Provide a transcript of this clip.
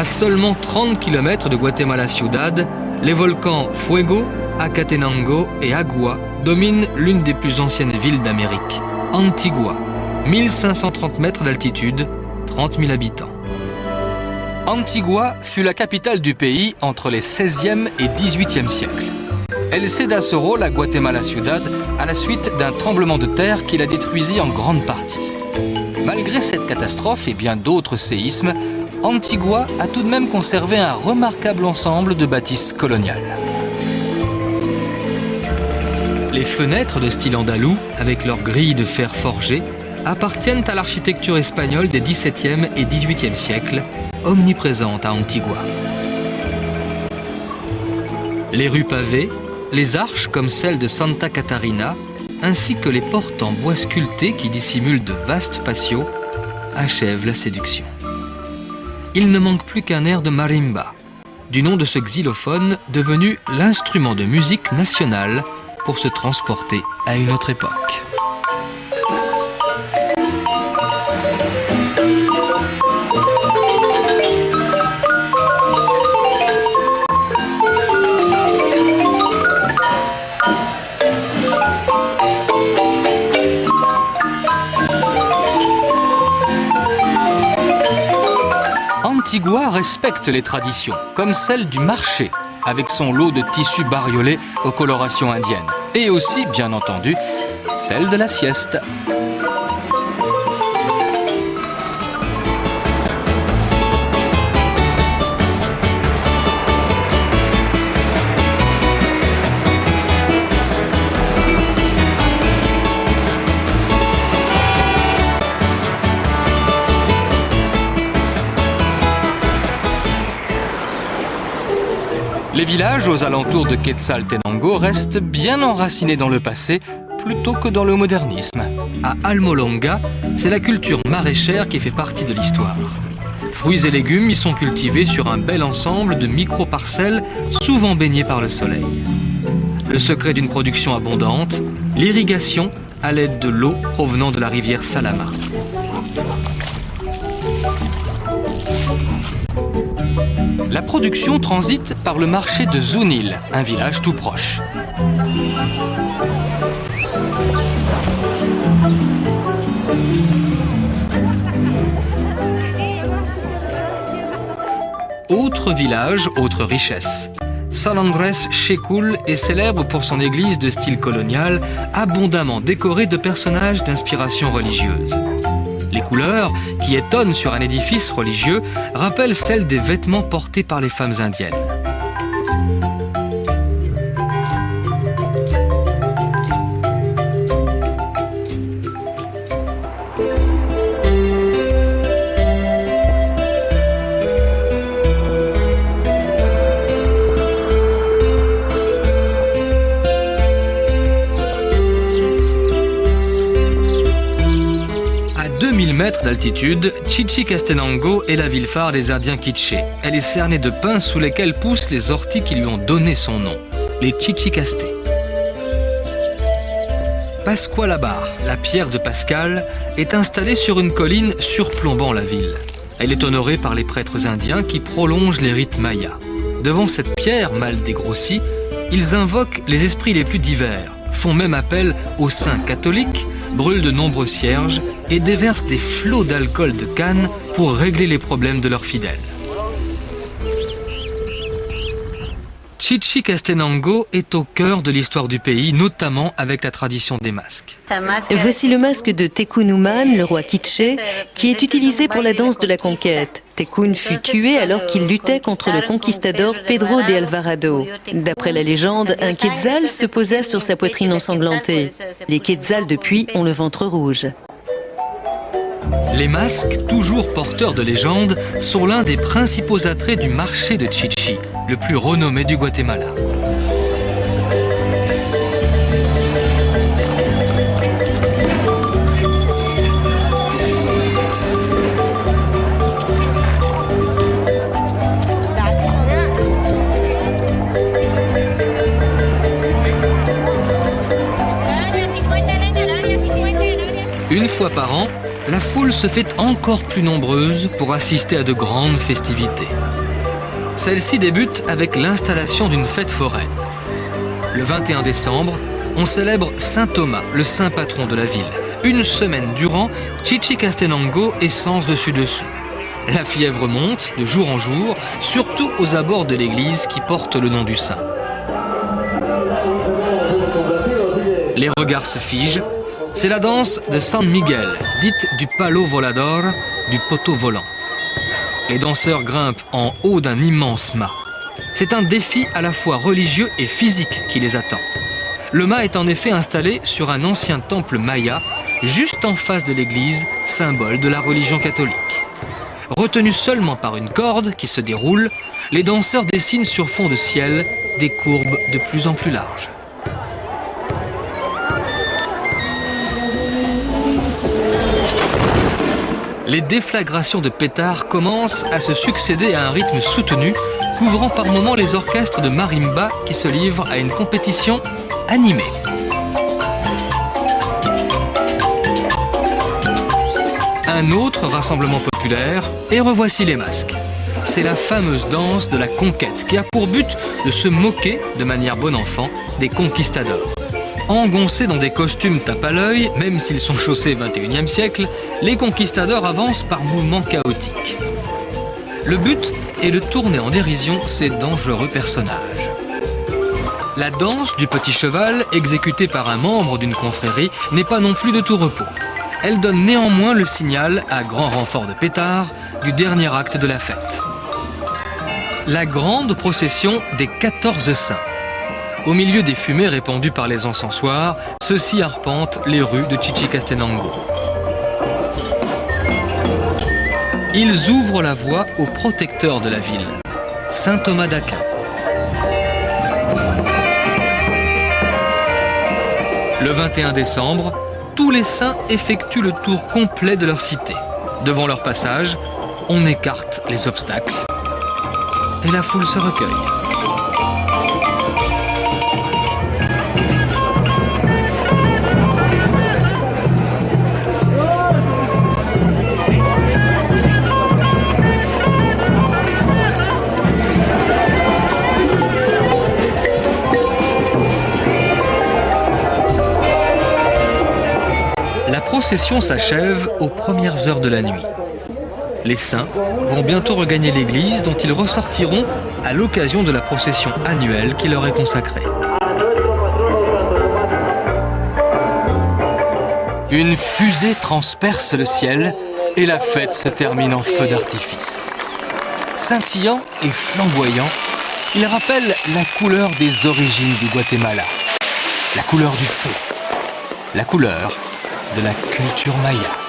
À seulement 30 km de Guatemala Ciudad, les volcans Fuego, Acatenango et Agua dominent l'une des plus anciennes villes d'Amérique, Antigua, 1530 mètres d'altitude, 30 000 habitants. Antigua fut la capitale du pays entre les 16e et 18e siècles. Elle céda ce rôle à Guatemala Ciudad à la suite d'un tremblement de terre qui la détruisit en grande partie. Malgré cette catastrophe et bien d'autres séismes, Antigua a tout de même conservé un remarquable ensemble de bâtisses coloniales. Les fenêtres de style andalou, avec leurs grilles de fer forgé, appartiennent à l'architecture espagnole des XVIIe et XVIIIe siècles, omniprésente à Antigua. Les rues pavées, les arches comme celle de Santa Catarina, ainsi que les portes en bois sculpté qui dissimulent de vastes patios, achèvent la séduction. Il ne manque plus qu'un air de marimba, du nom de ce xylophone devenu l'instrument de musique nationale pour se transporter à une autre époque. Antigua respecte les traditions, comme celle du marché, avec son lot de tissus bariolés aux colorations indiennes. Et aussi, bien entendu, celle de la sieste. Les villages aux alentours de Quetzaltenango restent bien enracinés dans le passé plutôt que dans le modernisme. À Almolonga, c'est la culture maraîchère qui fait partie de l'histoire. Fruits et légumes y sont cultivés sur un bel ensemble de micro-parcelles souvent baignées par le soleil. Le secret d'une production abondante, l'irrigation à l'aide de l'eau provenant de la rivière Salama. La production transite par le marché de Zunil, un village tout proche. Autre village, autre richesse. San Andrés Chekul est célèbre pour son église de style colonial, abondamment décorée de personnages d'inspiration religieuse. Les couleurs, qui étonnent sur un édifice religieux, rappellent celles des vêtements portés par les femmes indiennes. Mètres d'altitude, Chichicastenango est la ville phare des Indiens Quichés. Elle est cernée de pins sous lesquels poussent les orties qui lui ont donné son nom, les Chichicastés. Pascualabar, la pierre de Pascal, est installée sur une colline surplombant la ville. Elle est honorée par les prêtres indiens qui prolongent les rites mayas. Devant cette pierre mal dégrossie, ils invoquent les esprits les plus divers, font même appel aux saints catholiques, brûlent de nombreux cierges et déversent des flots d'alcool de canne pour régler les problèmes de leurs fidèles. Chichicastenango est au cœur de l'histoire du pays, notamment avec la tradition des masques. Voici le masque de Tekun Uman, le roi Quiché, qui est utilisé pour la danse de la conquête. Tekun fut tué alors qu'il luttait contre le conquistador Pedro de Alvarado. D'après la légende, un quetzal se posa sur sa poitrine ensanglantée. Les quetzals, depuis, ont le ventre rouge. Les masques, toujours porteurs de légende, sont l'un des principaux attraits du marché de Chichi, le plus renommé du Guatemala. Une fois par an, la foule se fait encore plus nombreuse pour assister à de grandes festivités. Celle-ci débute avec l'installation d'une fête foraine. Le 21 décembre, on célèbre Saint Thomas, le saint patron de la ville. Une semaine durant, Chichicastenango est sens dessus-dessous. La fièvre monte de jour en jour, surtout aux abords de l'église qui porte le nom du saint. Les regards se figent. C'est la danse de San Miguel, dite du palo volador, du poteau volant. Les danseurs grimpent en haut d'un immense mât. C'est un défi à la fois religieux et physique qui les attend. Le mât est en effet installé sur un ancien temple maya, juste en face de l'église, symbole de la religion catholique. Retenus seulement par une corde qui se déroule, les danseurs dessinent sur fond de ciel des courbes de plus en plus larges. Les déflagrations de pétards commencent à se succéder à un rythme soutenu, couvrant par moments les orchestres de marimba qui se livrent à une compétition animée. Un autre rassemblement populaire, et revoici les masques. C'est la fameuse danse de la conquête qui a pour but de se moquer, de manière bon enfant, des conquistadors. Engoncés dans des costumes tape à l'œil, même s'ils sont chaussés 21e siècle, les conquistadors avancent par mouvements chaotiques. Le but est de tourner en dérision ces dangereux personnages. La danse du petit cheval, exécutée par un membre d'une confrérie, n'est pas non plus de tout repos. Elle donne néanmoins le signal, à grand renfort de pétards, du dernier acte de la fête. La grande procession des 14 saints. Au milieu des fumées répandues par les encensoirs, ceux-ci arpentent les rues de Chichicastenango. Ils ouvrent la voie au protecteur de la ville, Saint Thomas d'Aquin. Le 21 décembre, tous les saints effectuent le tour complet de leur cité. Devant leur passage, on écarte les obstacles et la foule se recueille. La procession s'achève aux premières heures de la nuit. Les saints vont bientôt regagner l'église dont ils ressortiront à l'occasion de la procession annuelle qui leur est consacrée. Une fusée transperce le ciel et la fête se termine en feu d'artifice. Scintillant et flamboyant, il rappelle la couleur des origines du Guatemala, la couleur du feu, la couleur de la culture maya.